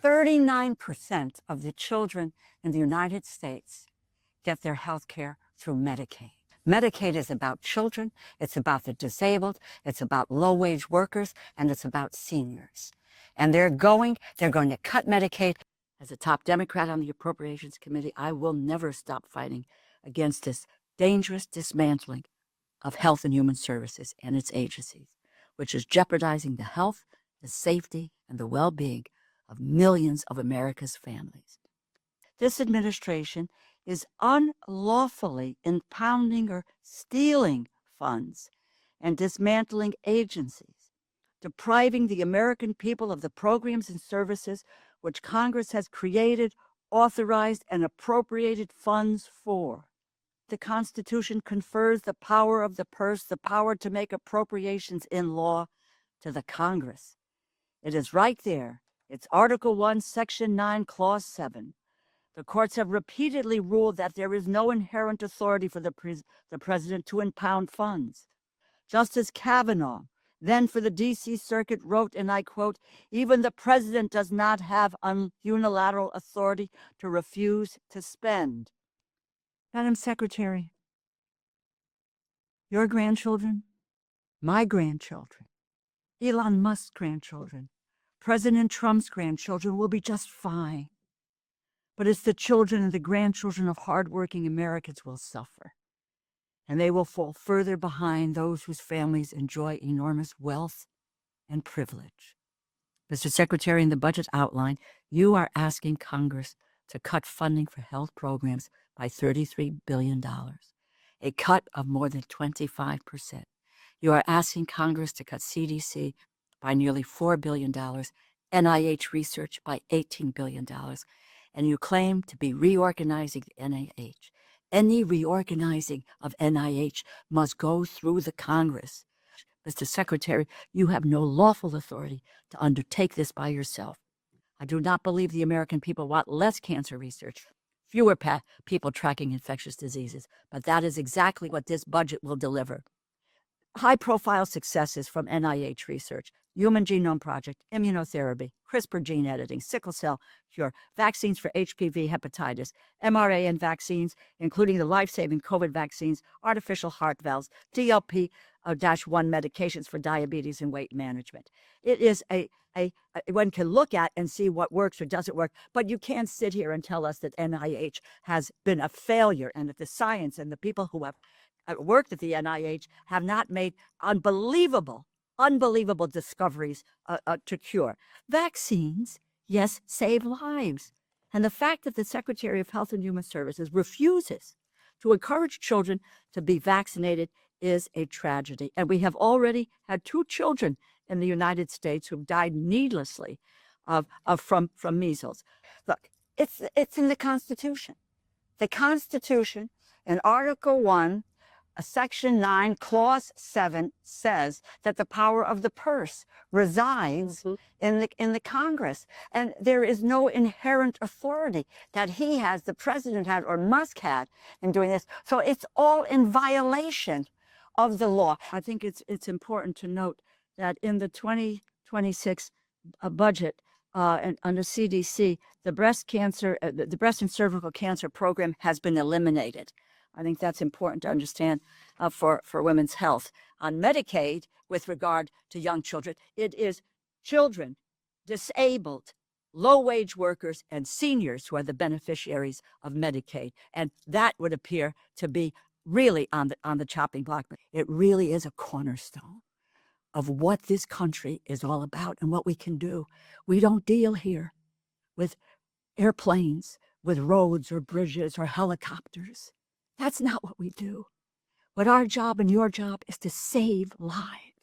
39% of the children in the United States get their health care through Medicaid. Medicaid is about children, it's about the disabled, it's about low-wage workers, and it's about seniors. And they're going to cut Medicaid. As a top Democrat on the Appropriations Committee, I will never stop fighting against this dangerous dismantling of Health and Human Services and its agencies, which is jeopardizing the health, the safety, and the well-being of millions of America's families. This administration is unlawfully impounding or stealing funds and dismantling agencies, depriving the American people of the programs and services which Congress has created, authorized, and appropriated funds for. The Constitution confers the power of the purse, the power to make appropriations in law, to the Congress. It is right there. It's Article 1, Section 9, Clause 7. The courts have repeatedly ruled that there is no inherent authority for the president to impound funds. Justice Kavanaugh, then for the D.C. Circuit, wrote, and I quote, "Even the president does not have unilateral authority to refuse to spend." Madam Secretary, your grandchildren, my grandchildren, Elon Musk's grandchildren, President Trump's grandchildren will be just fine. But it's the children and the grandchildren of hardworking Americans will suffer. And they will fall further behind those whose families enjoy enormous wealth and privilege. Mr. Secretary, in the budget outline, you are asking Congress to cut funding for health programs by $33 billion, a cut of more than 25%. You are asking Congress to cut CDC by nearly $4 billion, NIH research by $18 billion, and you claim to be reorganizing the NIH. Any reorganizing of NIH must go through the Congress. Mr. Secretary, you have no lawful authority to undertake this by yourself. I do not believe the American people want less cancer research, fewer people tracking infectious diseases, but that is exactly what this budget will deliver. High-profile successes from NIH research, Human Genome Project, immunotherapy, CRISPR gene editing, sickle cell cure, vaccines for HPV, hepatitis, mRNA vaccines, including the life-saving COVID vaccines, artificial heart valves, DLP-1 medications for diabetes and weight management. It is one can look at and see what works or doesn't work, but you can't sit here and tell us that NIH has been a failure and that the science and the people who have worked at the NIH have not made unbelievable discoveries to cure. Vaccines, yes, save lives. And the fact that the Secretary of Health and Human Services refuses to encourage children to be vaccinated is a tragedy. And we have already had 2 children in the United States who've died needlessly from measles. Look, it's in the Constitution. The Constitution in Article 1, Section 9, Clause 7 says that the power of the purse resides in the Congress. And there is no inherent authority that he has, the president had, or Musk had in doing this. So it's all in violation of the law. I think it's important to note that in the 2026 budget under CDC, the breast and cervical cancer program has been eliminated. I think that's important to understand for women's health. On Medicaid, with regard to young children, it is children, disabled, low-wage workers, and seniors who are the beneficiaries of Medicaid. And that would appear to be really on the chopping block. It really is a cornerstone of what this country is all about and what we can do. We don't deal here with airplanes, with roads or bridges or helicopters. That's not what we do. But our job and your job is to save lives.